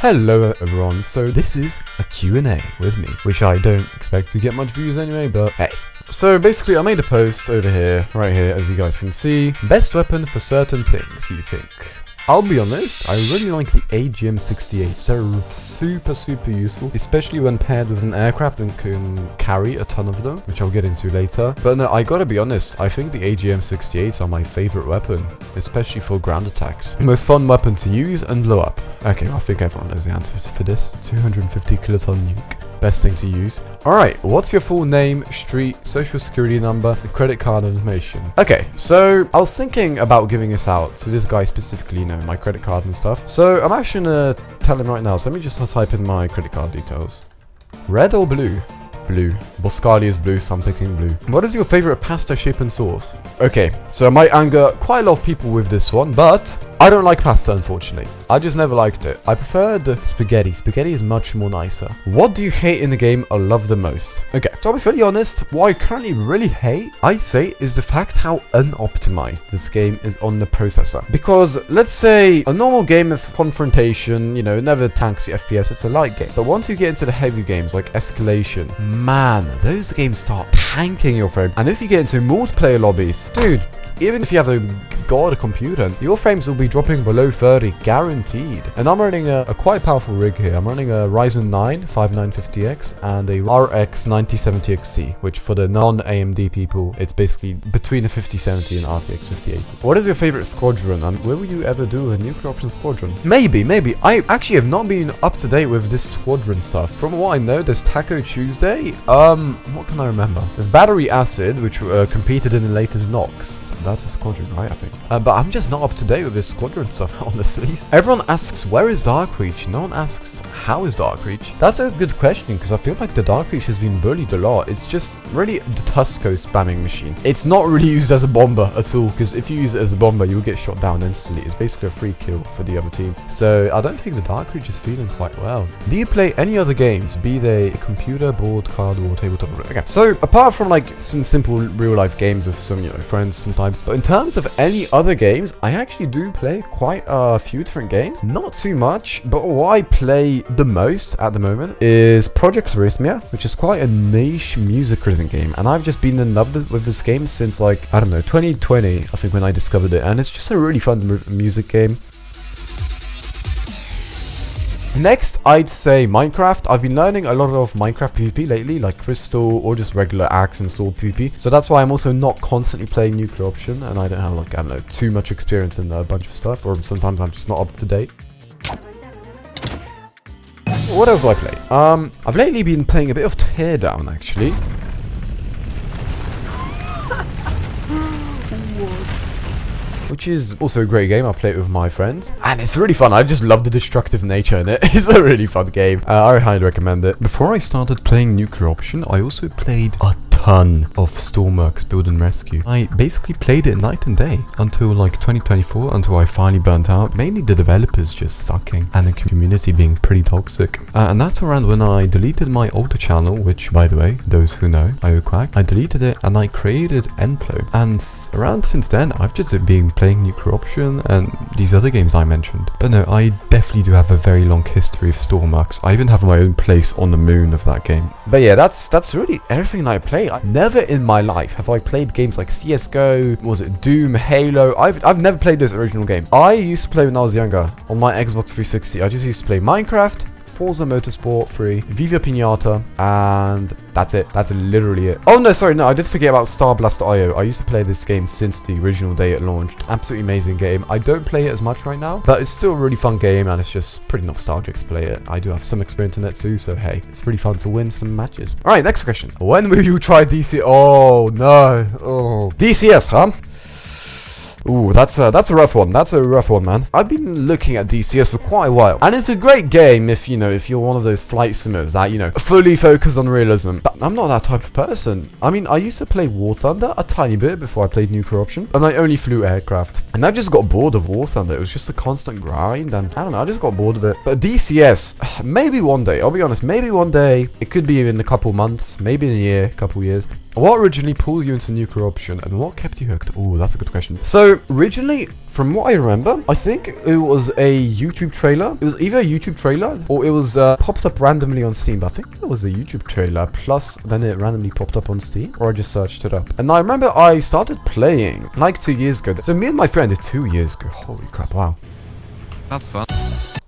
Hello everyone, so this is a Q&A with me, which I don't expect to get much views anyway, but hey. So basically I made a post over here, right here, as you guys can see. Best weapon for certain things, you think. I'll be honest, I really like the AGM-68s. They're super useful, especially when paired with an aircraft and can carry a ton of them, which I'll get into later. But no, I gotta be honest, I think the AGM-68s are my favorite weapon, especially for ground attacks. Most fun weapon to use and blow up. Okay, well, I think everyone knows the answer for this. 250 kiloton nuke. Best thing to use. Alright, what's your full name, street, social security number, credit card information? Okay, so I was thinking about giving this out to this guy specifically, you know, my credit card and stuff. So I'm actually gonna tell him right now. So let me just type in my credit card details. Red or blue? Blue. Boscali is blue, so I'm picking blue. What is your favorite pasta shape and sauce? Okay, so I might anger quite a lot of people with this one, but I don't like pasta, unfortunately. I just never liked it. I prefer the spaghetti. Spaghetti is much more nicer. What do you hate in the game or love the most? Okay, so I'll be fairly honest, what I currently really hate, I'd say, is the fact how unoptimized this game is on the processor. Because, let's say, a normal game of confrontation, you know, never tanks the FPS, it's a light game. But once you get into the heavy games, like Escalation, man, those games start tanking your frame. And if you get into multiplayer lobbies, dude, even if you have a god computer, your frames will be dropping below 30, guaranteed. And I'm running a quite powerful rig here. I'm running a Ryzen 9 5950X and a RX 9070 XT, which for the non-AMD people, it's basically between a 5070 and RTX 5080. What is your favorite squadron, and will you ever do a nuclear option squadron? Maybe. I actually have not been up to date with this squadron stuff. From what I know, there's Taco Tuesday. What can I remember? There's Battery Acid, which competed in the latest Nox. That's a squadron, right? I think. But I'm just not up to date with this squadron stuff, honestly. Everyone asks, where is Dark Reach? No one asks, how is Dark Reach? That's a good question, because I feel like the Dark Reach has been bullied a lot. It's just really the Tusco spamming machine. It's not really used as a bomber at all, because if you use it as a bomber, you'll get shot down instantly. It's basically a free kill for the other team. So I don't think the Dark Reach is feeling quite well. Do you play any other games, be they computer, board, card, or tabletop? Okay. So apart from like some simple real life games with some, you know, friends sometimes, but in terms of any other games, I actually do play quite a few different games. Not too much, but what I play the most at the moment is Project Arrhythmia, which is quite a niche music rhythm game. And I've just been in love with this game since, like, I don't know, 2020, I think, when I discovered it. And it's just a really fun music game. Next, I'd say Minecraft. I've been learning a lot of Minecraft PvP lately, like Crystal or just regular axe and sword PvP. So that's why I'm also not constantly playing Nuclear Option, and I don't have, like, I don't know, too much experience in a bunch of stuff, or sometimes I'm just not up to date. What else do I play? I've lately been playing a bit of Teardown, actually. Which is also a great game. I play it with my friends, and it's really fun. I just love the destructive nature in it. It's a really fun game. I highly recommend it. Before I started playing Nuclear Option, I also played a ton of Stormworks Build and Rescue. I basically played it night and day until like 2024, until I finally burnt out. Mainly the developers just sucking and the community being pretty toxic. And that's around when I deleted my older channel, which, by the way, those who know, IoQuack, I deleted it and I created Enplo. And around since then, I've just been playing Nuclear Option and these other games I mentioned. But no, I definitely do have a very long history of Stormworks. I even have my own place on the moon of that game. But yeah, that's really everything that I play. Never in my life have I played games like CSGO, was it Doom, Halo. I've never played those original games. I used to play when I was younger on my Xbox 360. I just used to play Minecraft, Forza Motorsport 3, Viva Pinata, and that's it. That's literally it. Oh no, sorry, no, I did forget about Star Blast.io. I used to play this game since the original day it launched. Absolutely amazing game. I don't play it as much right now, but it's still a really fun game, and it's just pretty nostalgic to play it. I do have some experience in it too, so hey, it's pretty fun to win some matches. Alright, next question. When will you try DC? Oh no. Oh. DCS, huh? Ooh, that's a rough one. That's a rough one, man. I've been looking at DCS for quite a while, and it's a great game if, you know, if you're one of those flight simmers that, you know, fully focus on realism. But I'm not that type of person. I mean, I used to play War Thunder a tiny bit before I played Nuclear Option, and I only flew aircraft. And I just got bored of War Thunder. It was just a constant grind, and I don't know, I just got bored of it. But DCS, maybe one day, I'll be honest, maybe one day, it could be in a couple months, maybe in a year, couple years. What originally pulled you into nuclear option and what kept you hooked? Oh, that's a good question. So originally, from what I remember, I think it was a YouTube trailer. It was either a YouTube trailer or it was popped up randomly on Steam. But I think it was a YouTube trailer plus then it randomly popped up on Steam, or I just searched it up. And I remember I started playing like 2 years ago. So me and my friend, 2 years ago. Holy crap! Wow. That's fun.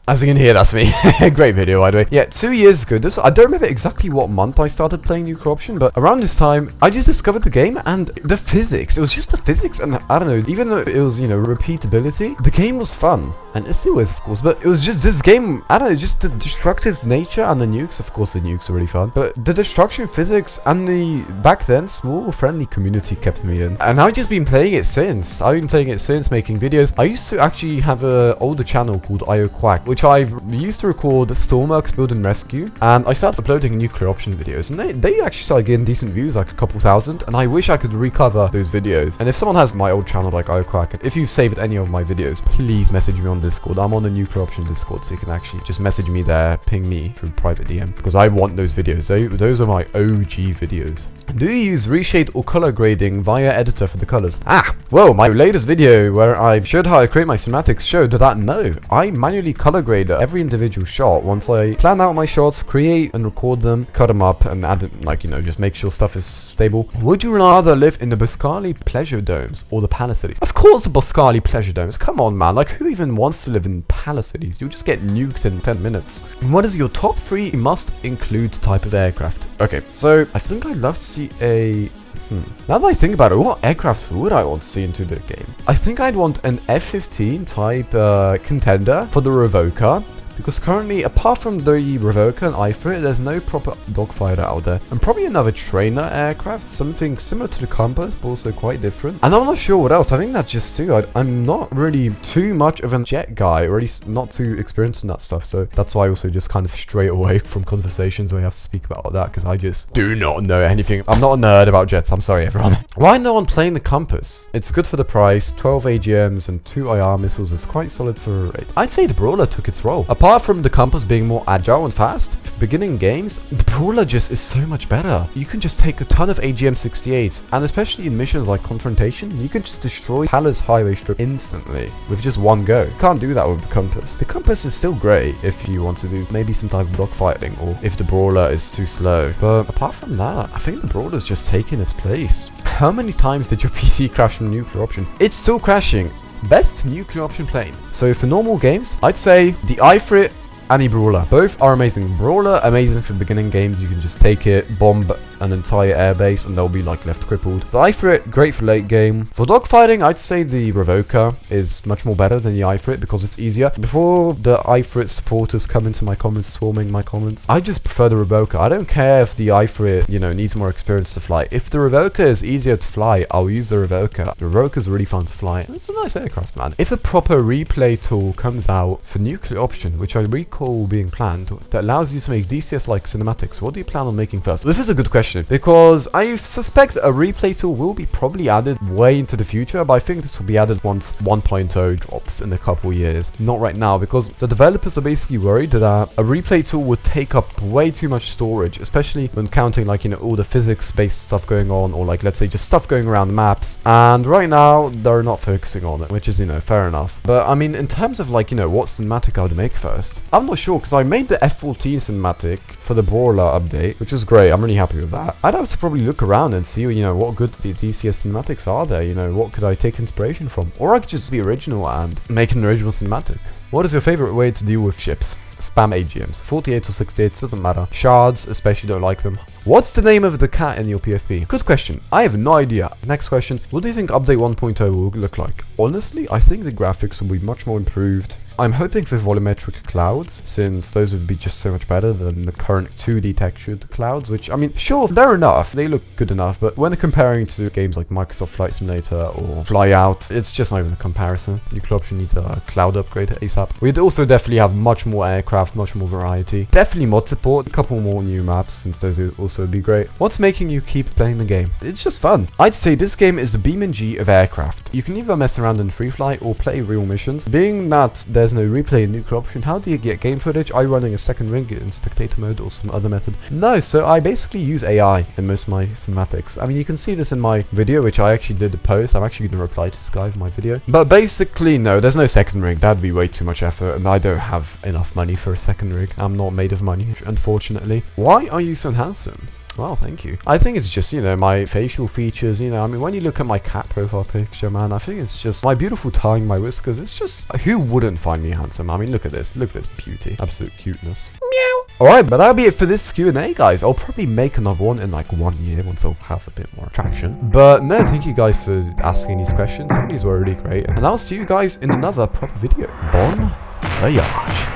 As you can hear, that's me. Great video, by the way. Yeah, 2 years ago. I don't remember exactly what month I started playing Nuclear Option, but around this time, I just discovered the game and the physics. It was just the physics, and I don't know, even though it was, you know, repeatability, the game was fun. And it still is, of course, but it was just this game, I don't know, just the destructive nature and the nukes. Of course, the nukes are really fun, but the destruction physics and the, back then, small, friendly community kept me in. And I've just been playing it since. I've been playing it since, making videos. I used to actually have an older channel called IO Quack, which I've used to record Stormworks Build and Rescue, and I started uploading Nuclear Option videos, and they actually started getting decent views, like a couple thousand, and I wish I could recover those videos. And if someone has my old channel like IO Quack, if you've saved any of my videos, please message me on Discord. I'm on the Nuclear Option Discord, so you can actually just message me there, ping me through private DM, because I want those videos. Those are my OG videos. Do you use reshade or color grading via editor for the colors? Well, my latest video where I showed how I create my cinematics showed that no, I manually color grade every individual shot once I plan out my shots, create and record them, cut them up, and add it, like, you know, just make sure stuff is stable. Would you rather live in the Boscali Pleasure Domes or the Palacities? Of course the Boscali Pleasure Domes. Come on, man. Like, who even wants to live in Palacities? You'll just get nuked in 10 minutes. What is your top 3 must include type of aircraft? Okay, so I think I'd love to see a... Now that I think about it, what aircraft would I want to see into the game? I think I'd want an F-15 type contender for the Revoker. Because currently, apart from the Revoker and Ifrit, there's no proper dogfighter out there. And probably another trainer aircraft, something similar to the Compass, but also quite different. And I'm not sure what else. I think that's just two. I'm not really too much of a jet guy, or at least not too experienced in that stuff. So that's why I also just kind of stray away from conversations where you have to speak about that, because I just do not know anything. I'm not a nerd about jets. I'm sorry, everyone. Why no one playing the Compass? It's good for the price. 12 AGMs and 2 IR missiles is quite solid for a raid. I'd say the Brawler took its role. Apart from the Compass being more agile and fast, for beginning games, the Brawler just is so much better. You can just take a ton of AGM-68s, and especially in missions like Confrontation, you can just destroy Palace Highway Strip instantly with just one go. You can't do that with the Compass. The Compass is still great if you want to do maybe some type of dogfighting, or if the Brawler is too slow. But apart from that, I think the Brawler's just taking its place. How many times did your PC crash from Nuclear Option? It's still crashing. Best Nuclear Option plane. So for normal games, I'd say the Ifrit and the Brawler. Both are amazing. Brawler, amazing for beginning games. You can just take it, bomb an entire airbase, and they'll be like left crippled. The Ifrit, great for late game. For dogfighting, I'd say the Revoker is much more better than the Ifrit because it's easier. Before the Ifrit supporters come into my comments, swarming my comments, I just prefer the Revoker. I don't care if the Ifrit, you know, needs more experience to fly. If the Revoker is easier to fly, I'll use the Revoker. The Revoker is really fun to fly. It's a nice aircraft, man. If a proper replay tool comes out for Nuclear Option, which I recall being planned, that allows you to make DCS-like cinematics, what do you plan on making first? This is a good question, because I suspect a replay tool will be probably added way into the future, but I think this will be added once 1.0 drops in a couple years. Not right now, because the developers are basically worried that a replay tool would take up way too much storage, especially when counting, like, you know, all the physics-based stuff going on, or like, let's say, just stuff going around the maps. And right now, they're not focusing on it, which is, you know, fair enough. But I mean, in terms of, like, you know, what cinematic I would make first, I'm not sure, because I made the F-14 cinematic for the Brawler update, which is great. I'm really happy with that. I'd have to probably look around and see, you know, what good the DCS cinematics are there. You know, what could I take inspiration from? Or I could just be original and make an original cinematic. What is your favorite way to deal with ships? Spam AGMs. 48 or 68, doesn't matter. Shards, especially don't like them. What's the name of the cat in your PFP? Good question. I have no idea. Next question. What do you think update 1.0 will look like? Honestly, I think the graphics will be much more improved. I'm hoping for volumetric clouds, since those would be just so much better than the current 2D textured clouds, which, I mean, sure, they're enough. They look good enough, but when comparing to games like Microsoft Flight Simulator or Flyout, it's just not even a comparison. Nuclear Option needs a cloud upgrade ASAP. We'd also definitely have much more aircraft, much more variety. Definitely mod support, a couple more new maps, since those would also be great. What's making you keep playing the game? It's just fun. I'd say this game is the BeamNG of aircraft. You can either mess around in free flight or play real missions. Being that there's there's no replay and nuclear option, how do you get game footage? Are you running a second ring in spectator mode or some other method? No, so I basically use AI in most of my cinematics. I mean, you can see this in my video, which I actually did a post. I'm actually going to reply to this guy for my video. But basically, no, there's no second rig. That'd be way too much effort, and I don't have enough money for a second rig. I'm not made of money, unfortunately. Why are you so handsome? Well, thank you. I think it's just, you know, my facial features, you know, I mean, when you look at my cat profile picture, man, I think it's just my beautiful tying, my whiskers. It's just, who wouldn't find me handsome? I mean, look at this beauty. Absolute cuteness. Meow. Alright, but that'll be it for this Q&A, guys. I'll probably make another one in like 1 year once I'll have a bit more traction. But no, thank you guys for asking these questions. Some of these were really great. And I'll see you guys in another proper video. Bon voyage.